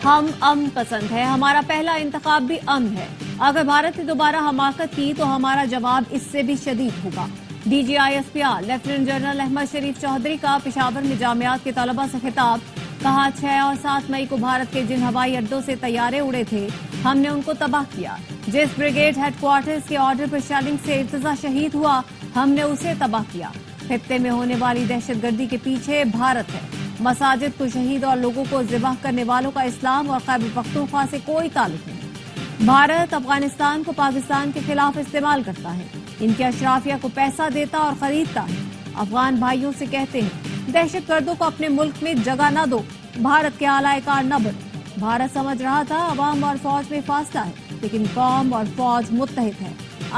ہم امن پسند ہے، ہمارا پہلا انتخاب بھی امن ہے۔ اگر بھارت نے دوبارہ حماقت کی تو ہمارا جواب اس سے بھی شدید ہوگا۔ D G I S P R lieutenant general Ahmed Sharif Chaudhry کا پشاور میں جامعات کے طلبہ سے خطاب۔ کہا 6 اور 7 مئی کو بھارت کے جن ہوائی اڈوں سے طیارے اڑے تھے ہم نے ان کو تباہ کیا۔ جس بریگیڈ ہیڈ کوارٹرز کے آرڈر پر شیلنگ سے ارتزا شہید ہوا ہم نے اسے تباہ کیا۔ خطے میں ہونے والی دہشت گردی کے پیچھے بھارت ہے۔ مساجد کو شہید اور لوگوں کو ذبح کرنے والوں کا اسلام اور خیبر پختونخوا سے کوئی تعلق نہیں۔ بھارت افغانستان کو پاکستان کے خلاف استعمال کرتا ہے، ان کے اشرافیہ کو پیسہ دیتا اور خریدتا ہے۔ افغان بھائیوں سے کہتے ہیں دہشت گردوں کو اپنے ملک میں جگہ نہ دو، بھارت کے اعلی کار نہ بنو۔ بھارت سمجھ رہا تھا عوام اور فوج میں فاصلہ ہے، لیکن قوم اور فوج متحد ہے۔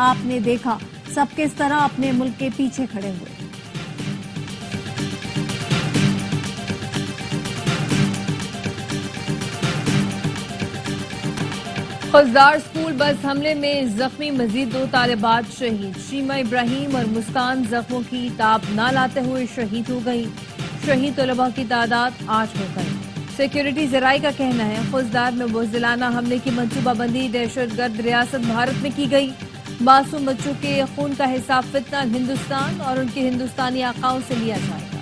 آپ نے دیکھا سب کس طرح اپنے ملک کے پیچھے کھڑے ہوئے۔ خزدار اسکول بس حملے میں زخمی مزید 2 طالبات شہید۔ شیما ابراہیم اور مسکان زخموں کی تاب نہ لاتے ہوئے شہید ہو گئی۔ شہید طلباء کی تعداد 8 ہو گئی۔ سیکیورٹی ذرائع کا کہنا ہے خزدار میں بزدلانہ حملے کی منصوبہ بندی دہشت گرد ریاست بھارت میں کی گئی۔ معصوم بچوں کے خون کا حساب فتنہ ہندوستان اور ان کے ہندوستانی آقاؤں سے لیا جائے گا۔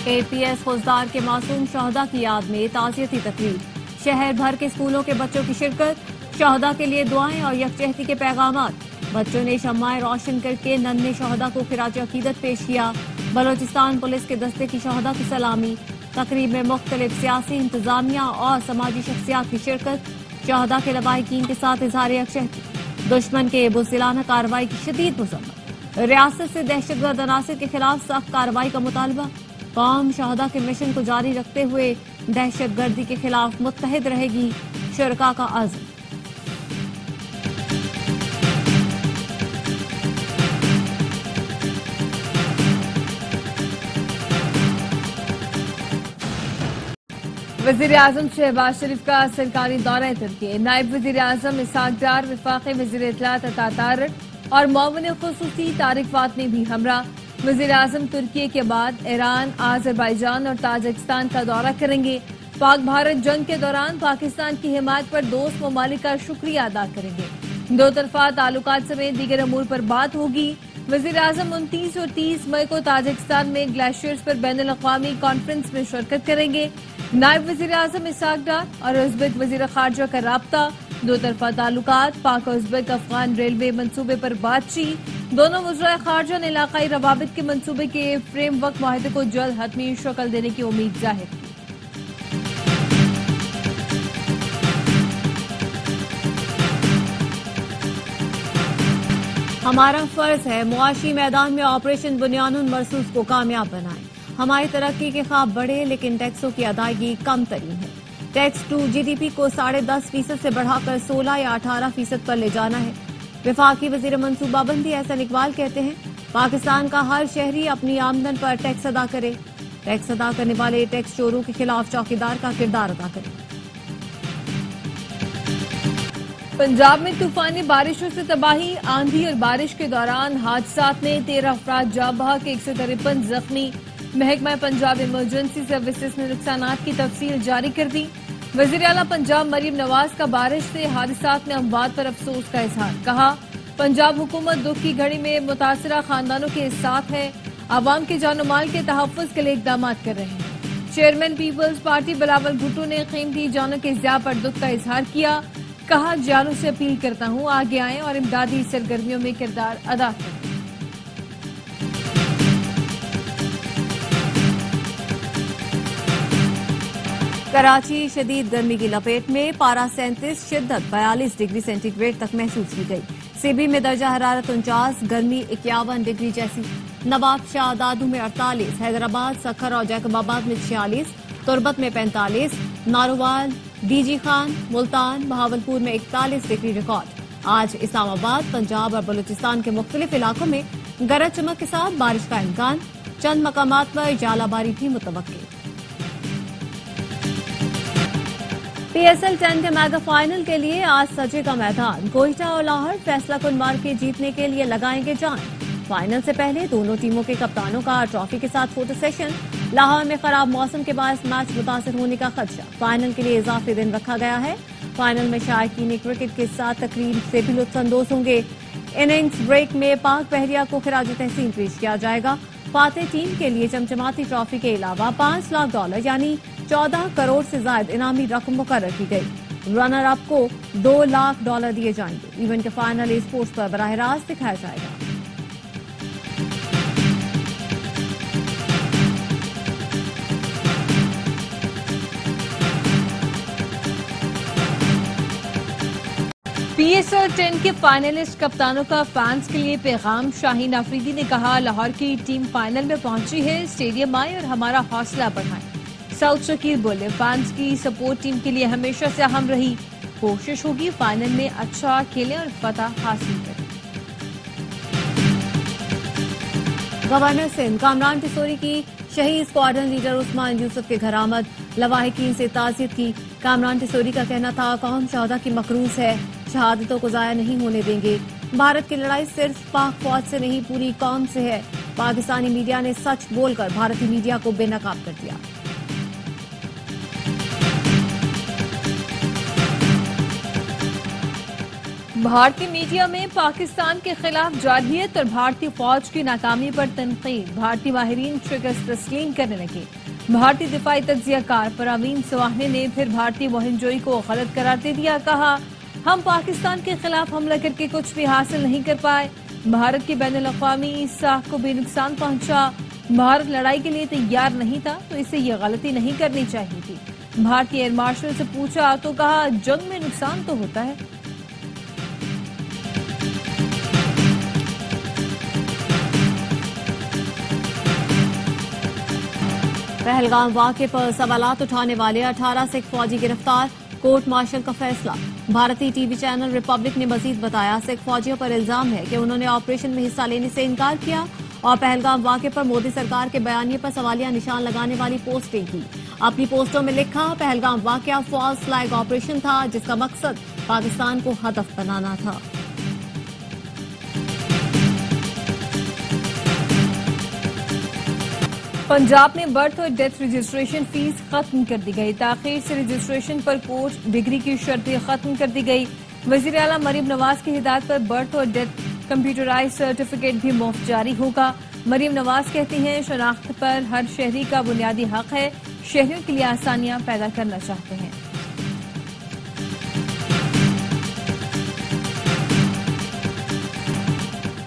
اے پی ایس خزدار کے معصوم شہداء کی یاد میں تعزیتی تقریب۔ شہر بھر کے اسکولوں کے بچوں کی شرکت، شہداء کے لیے دعائیں اور یکجہتی کے پیغامات۔ بچوں نے شمعیں روشن کر کے ننھے شہداء کو خراج عقیدت پیش کیا۔ بلوچستان پولیس کے دستے کی شہداء کی سلامی۔ تقریب میں مختلف سیاسی، انتظامیہ اور سماجی شخصیات کی شرکت۔ شہداء کے لواحقین کے ساتھ اظہار یکجہتی۔ دشمن کے بزدلانہ کارروائی کی شدید مذمت۔ ریاست سے دہشت گرد عناصر کے خلاف سخت کارروائی کا مطالبہ۔ قوم شہداء کے مشن کو جاری رکھتے ہوئے دہشت گردی کے خلاف متحد رہے گی، شرکاء کا عزم۔ وزیر اعظم شہباز شریف کا سرکاری دورہ ترکی۔ نائب وزیر اعظم اسحاق ڈار، وفاقی وزیر اطلاعات عطا طارق اور معاون خصوصی طارق فاطمی بھی ہمراہ۔ وزیر اعظم ترکی کے بعد ایران، آذربائیجان اور تاجکستان کا دورہ کریں گے۔ پاک بھارت جنگ کے دوران پاکستان کی حمایت پر دوست ممالک کا شکریہ ادا کریں گے۔ 2 طرفہ تعلقات سمیت دیگر امور پر بات ہوگی۔ وزیر اعظم 29 اور 30 مئی کو تاجکستان میں گلیشیئرز پر بین الاقوامی کانفرنس میں شرکت کریں گے۔ نائب وزیر اعظم اسحاق ڈار اور ازبک وزیر خارجہ کا رابطہ۔ 2 طرفہ تعلقات، پاک اور ازبک افغان ریلوے منصوبے پر بات چیت۔ دونوں وزرائے خارجہ نے علاقائی روابط کے منصوبے کے فریم ورک معاہدے کو جلد حتمی شکل دینے کی امید ظاہر کی۔ ہمارا فرض ہے معاشی میدان میں آپریشن بنیان مرصوص کو کامیاب بنائیں۔ ہماری ترقی کے خواب بڑے لیکن ٹیکسوں کی ادائیگی کم ترین ہے۔ ٹیکس ٹو جی ڈی پی کو 10.5% سے بڑھا کر 16 یا 18% پر لے جانا ہے۔ وفاقی وزیر منصوبہ بندی احسن اقبال کہتے ہیں پاکستان کا ہر شہری اپنی آمدن پر ٹیکس ادا کرے۔ ٹیکس ادا کرنے والے ٹیکس چوروں کے خلاف چوکیدار کا کردار ادا کرے۔ پنجاب میں طوفانی بارشوں سے تباہی، آندھی اور بارش کے دوران حادثات نے 13 افراد جاں بحق، 153 زخمی۔ محکمہ پنجاب ایمرجنسی سروسز نے نقصانات کی تفصیل جاری کر دی۔ وزیر اعلیٰ پنجاب مریم نواز کا بارش سے حادثات میں اموات پر افسوس کا اظہار۔ کہا پنجاب حکومت دکھ کی گھڑی میں متاثرہ خاندانوں کے ساتھ ہے، عوام کے جان و مال کے تحفظ کے لیے اقدامات کر رہے ہیں۔ Chairman Peoples Party Bilawal Bhutto نے قیمتی جانوں کے ضیاع پر دکھ کا اظہار کیا۔ کہا جالوں سے اپیل کرتا ہوں آگے آئیں اور امدادی سرگرمیوں میں کردار ادا کریں۔ کراچی شدید گرمی کی لپیٹ میں، پارا 37 شدت 42 ڈگری سینٹی گریڈ تک محسوس کی گئی۔ سی بی میں درجہ حرارت 49، گرمی 51 ڈگری جیسی۔ نواب شاہ دادو میں 48، حیدرآباد، سکھر اور جیکب آباد میں 46، تربت میں 45، ناروال، ڈی جی خان، ملتان، بہاولپور میں 41 ڈگری ریکارڈ۔ آج اسلام آباد، پنجاب اور بلوچستان کے مختلف علاقوں میں گرج چمک کے ساتھ بارش کا امکان، چند مقامات پر ژالہ باری بھی متوقع۔ پی ایس ایل 10 کے میگا فائنل کے لیے آج سجے کا میدان، کوئٹہ اور لاہور فیصلہ کن مارکے جیتنے کے لیے لگائیں گے جان۔ فائنل سے پہلے دونوں ٹیموں کے کپتانوں کا ٹرافی کے ساتھ فوٹو سیشن. لاہور میں خراب موسم کے باعث میچ متاثر ہونے کا خدشہ. فائنل کے لیے اضافی دن رکھا گیا ہے. فائنل میں شائقین کرکٹ کے ساتھ تقریب سے بھی لطف اندوز ہوں گے. اننگز بریک میں پاک بحریہ کو خراج تحسین پیش کیا جائے گا. فاتح ٹیم کے لیے چمچماتی ٹرافی کے علاوہ $5 لاکھ یعنی 14 کروڑ سے زائد انعامی رقم مقرر کی گئی. رنر اپ کو $2 لاکھ دیے جائیں گے. ایونٹ کے فائنل اسپورٹس پر براہ راست دکھایا جائے گا. PSL 10 کے فائنلسٹ کپتانوں کا فینس کے لیے پیغام. شاہین آفریدی نے کہا لاہور کی ٹیم فائنل میں پہنچی ہے, اسٹیڈیم آئے اور ہمارا حوصلہ بڑھائیں. سعود شکیر بولے فینس کی سپورٹ ٹیم کے لیے ہمیشہ سے اہم رہی, کوشش ہوگی فائنل میں اچھا کھیلیں اور فتح حاصل کریں. گورنر سندھ کامران ٹسوری کی شہید اسکواڈرن لیڈر عثمان یوسف کے گھر آمد. لواحقین سے تعزیت کی. کامران ٹسوری کا کہنا تھا قوم شہداء کی مقروض ہے, شہادتوں کو ضائع نہیں ہونے دیں گے. بھارت کی لڑائی صرف پاک فوج سے نہیں پوری قوم سے ہے. پاکستانی میڈیا نے سچ بول کر بھارتی میڈیا کو بے نقاب کر دیا. بھارتی میڈیا میں پاکستان کے خلاف جارحیت اور بھارتی فوج کی ناکامی پر تنقید. بھارتی ماہرین شکست تسلیم کرنے لگے. بھارتی دفاعی تجزیہ کار پراوین سواہنے نے پھر بھارتی مہم جوئی کو غلط قرار دے دیا. کہا ہم پاکستان کے خلاف حملہ کر کے کچھ بھی حاصل نہیں کر پائے. بھارت کی بین الاقوامی ساکھ کو بھی نقصان پہنچا. بھارت لڑائی کے لیے تیار نہیں تھا تو اسے یہ غلطی نہیں کرنی چاہیے تھی. بھارتی ایئر مارشل سے پوچھا تو کہا جنگ میں نقصان تو ہوتا ہے. پہلگام واقعے پر سوالات اٹھانے والے 18 سکھ فوجی گرفتار. کورٹ مارشل کا فیصلہ. بھارتی ٹی وی چینل ریپبلک نے مزید بتایا سکھ فوجیوں پر الزام ہے کہ انہوں نے آپریشن میں حصہ لینے سے انکار کیا اور پہلگام واقعے پر مودی سرکار کے بیانیے پر سوالیہ نشان لگانے والی پوسٹیں کی. اپنی پوسٹوں میں لکھا پہلگام واقعہ فالس فلیگ آپریشن تھا جس کا مقصد پاکستان کو ہدف بنانا تھا. پنجاب میں برتھ اور ڈیتھ رجسٹریشن فیس ختم کر دی گئی. تاخیر سے رجسٹریشن پر کورٹ ڈگری کی شرطیں ختم کر دی گئی. وزیر اعلیٰ مریم نواز کی ہدایت پر برتھ اور ڈیتھ کمپیوٹرائز سرٹیفکیٹ بھی مفت جاری ہوگا. مریم نواز کہتی ہیں شناخت پر ہر شہری کا بنیادی حق ہے. شہریوں کے لیے آسانیاں پیدا کرنا چاہتے ہیں.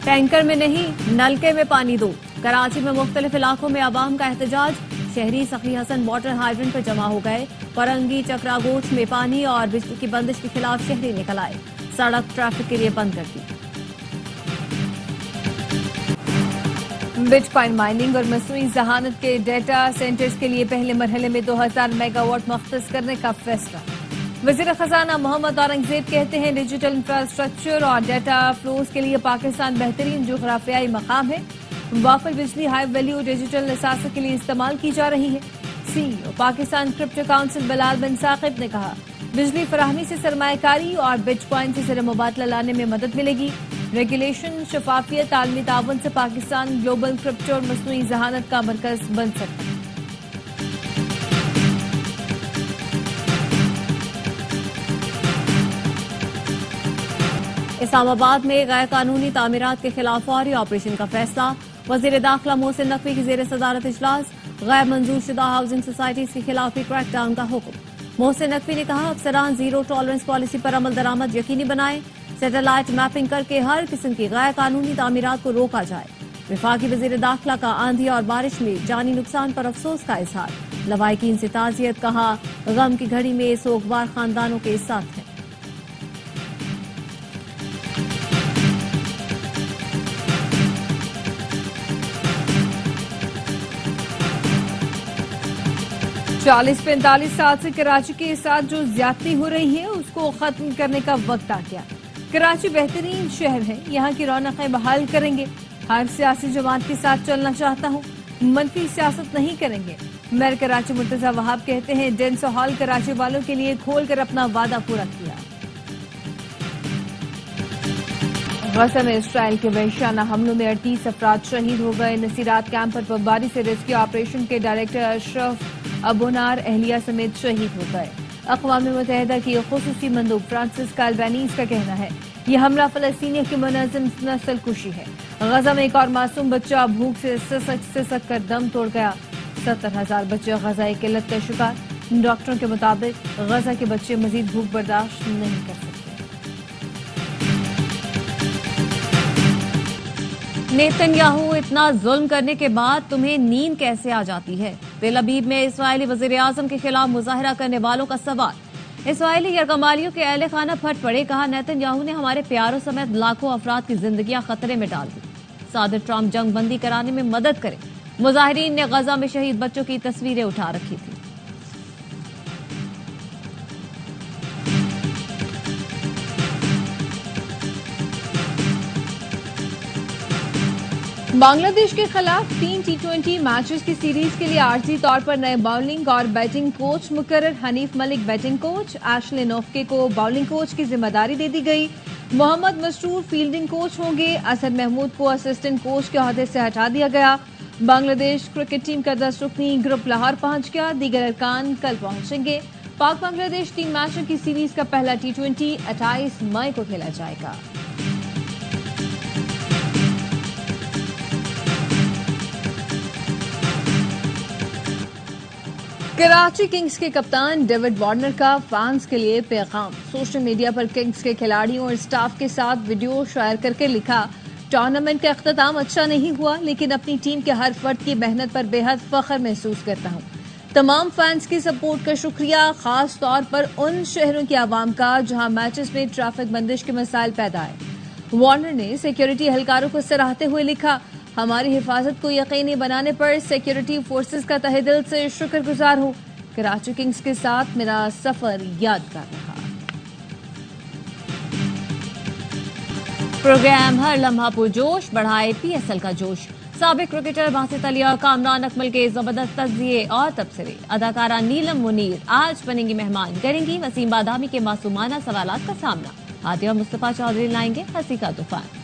ٹینکر میں نہیں نلکے میں پانی دو. کراچی میں مختلف علاقوں میں عوام کا احتجاج. شہری سخی حسن واٹر ہائیڈرنٹ پر جمع ہو گئے. فرنگی چکرا گوچھ میں پانی اور بجلی کی بندش کے خلاف شہری نکل آئے. سڑک ٹریفک کے لیے بند کر دی. بٹ کوائن مائننگ اور مصنوعی ذہانت کے ڈیٹا سینٹرز کے لیے پہلے مرحلے میں 2000 میگا واٹ مختص کرنے کا فیصلہ. وزیر خزانہ محمد اورنگزیب کہتے ہیں ڈیجیٹل انفراسٹرکچر اور ڈیٹا فلوز کے لیے پاکستان بہترین جغرافیائی مقام ہے. وافر بجلی ہائی ویلیو ڈیجیٹل اثاثے کے لیے استعمال کی جا رہی ہے. سی ای او پاکستان کرپٹو کونسل بلال بن ثاقب نے کہا بجلی فراہمی سے سرمایہ کاری اور بٹ کوائن سے زر مبادلہ لانے میں مدد ملے گی. ریگولیشن شفافیت عالمی تعاون سے پاکستان گلوبل کرپٹو اور مصنوعی ذہانت کا مرکز بن سکتا ہے. اسلام آباد میں غیر قانونی تعمیرات کے خلاف فوری آپریشن کا فیصلہ. وزیر داخلہ محسن نقوی کی زیر صدارت اجلاس. غیر منظور شدہ ہاؤسنگ سوسائٹیز کے خلاف بھی کریک ڈاؤن کا حکم. محسن نقوی نے کہا افسران زیرو ٹالرنس پالیسی پر عمل درآمد یقینی بنائیں. سیٹلائٹ میپنگ کر کے ہر قسم کی غیر قانونی تعمیرات کو روکا جائے. وفاقی وزیر داخلہ کا آندھی اور بارش میں جانی نقصان پر افسوس کا اظہار. لواحقین سے تعزیت. کہا غم کی گھڑی میں سوگوار خاندانوں کے ساتھ ہیں. چالیس 45 سال سے کراچی کے ساتھ جو زیادتی ہو رہی ہے اس کو ختم کرنے کا وقت آ گیا. کراچی بہترین شہر ہے, یہاں کی رونقیں بحال کریں گے. ہر سیاسی جماعت کے ساتھ چلنا چاہتا ہوں, منفی سیاست نہیں کریں گے. میئر کراچی مرتضی وہاب کہتے ہیں ڈینسو ہال کراچی والوں کے لیے کھول کر اپنا وعدہ پورا کیا. غزہ میں اسرائیل کے وحشیانہ حملوں میں 38 افراد شہید ہو گئے۔ نصیرات کیمپ پر بمباری سے ریسکیو آپریشن کے ڈائریکٹر اشرف ابونار اہلیہ سمیت شہید ہو گئے۔ اقوام متحدہ کی خصوصی مندوب فرانسسکا البینیز کا کہنا ہے یہ حملہ فلسطینیوں کی منظم نسل کشی ہے۔ غزہ میں ایک اور معصوم بچہ بھوک سے سسک کر دم توڑ گیا۔ 70,000 بچے غذائی قلت کا شکار۔ ڈاکٹروں کے مطابق غزہ کے بچے مزید بھوک برداشت نہیں کر سکتے۔ نیتن یاہو، اتنا ظلم کرنے کے بعد تمہیں نیند کیسے آ جاتی ہے؟ تل ابیب میں اسرائیلی وزیر اعظم کے خلاف مظاہرہ کرنے والوں کا سوال۔ اسرائیلی یرغمالیوں کے اہل خانہ پھٹ پڑے، کہا نیتن یاہو نے ہمارے پیاروں سمیت لاکھوں افراد کی زندگیاں خطرے میں ڈال دی۔ صدر ٹرمپ جنگ بندی کرانے میں مدد کریں۔ مظاہرین نے غزہ میں شہید بچوں کی تصویریں اٹھا رکھی تھی۔ بنگلہ دیش کے خلاف 3 T20 میچز کی سیریز کے لیے عارضی طور پر نئے باؤلنگ اور بیٹنگ کوچ مقرر۔ حنیف ملک بیٹنگ کوچ، ایشلے نوفکے کو باؤلنگ کوچ کی ذمہ داری دے دی گئی۔ محمد مسرور فیلڈنگ کوچ ہوں گے۔ اسد محمود کو اسسٹنٹ کوچ کے عہدے سے ہٹا دیا گیا۔ بنگلہ دیش کرکٹ ٹیم کا 10 رکنی گروپ لاہور پہنچ گیا، دیگر ارکان کل پہنچیں گے۔ پاک بنگلہ دیش 3 میچوں کی سیریز کا پہلا T20 28 مئی کو کھیلا جائے گا۔ کراچی کنگز کے کپتان ڈیوڈ وارنر کا فینس کے لیے پیغام۔ سوشل میڈیا پر کنگز کے کھلاڑیوں اور سٹاف کے ساتھ ویڈیو شیئر کر کے لکھا، ٹورنامنٹ کا اختتام اچھا نہیں ہوا لیکن اپنی ٹیم کے ہر فرد کی محنت پر بے حد فخر محسوس کرتا ہوں۔ تمام فینس کی سپورٹ کا شکریہ، خاص طور پر ان شہروں کی عوام کا جہاں میچز میں ٹریفک بندش کے مسائل پیدا آئے۔ وارنر نے سیکیورٹی اہلکاروں کو سراہتے ہوئے لکھا، ہماری حفاظت کو یقینی بنانے پر سیکیورٹی فورسز کا تہہ دل سے شکر گزار ہوں۔ کراچی کنگز کے ساتھ میرا سفر یادگار رہا۔ پروگرام ہر لمحہ پرجوش، بڑھائے PSL کا جوش۔ سابق کرکٹر باسط علی اور کامران اکمل کے زبردست تجزیے اور تبصرے۔ اداکارہ نیلم منیر آج بنیں گی مہمان، کریں گی وسیم بادامی کے معصومانہ سوالات کا سامنا۔ عادیہ اور مصطفیٰ چودھری لائیں گے ہنسی کا طوفان۔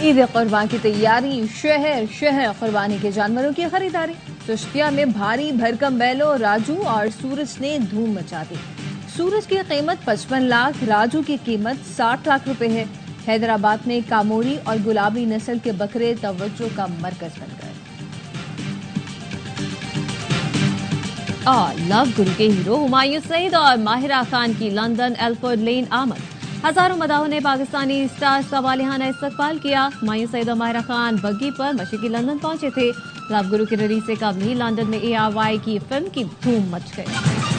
عید قربان کی تیاری، شہر شہر قربانی کے جانوروں کی خریداری۔ چشتیہ میں بھاری بھرکم بیلوں، راجو اور سورج نے دھوم مچا دی۔ سورج کی قیمت 55 لاکھ، راجو کی قیمت 60 لاکھ روپے ہے۔ حیدرآباد میں کاموری اور گلابی نسل کے بکرے توجہ کا مرکز بن گئے۔ اور لو گرو کے ہیرو ہمایوں سعید اور ماہرہ خان کی لندن ایلفورڈ لین آمد۔ ہزاروں مداحوں نے پاکستانی اسٹارز کا والہانہ استقبال کیا۔ ہمایوں سعید اور ماہرہ خان بگی پر مشرقی لندن پہنچے تھے۔ لو گرو کی ریلیز سے قبل ہی لندن میں ARY کی فلم کی دھوم مچ گئی۔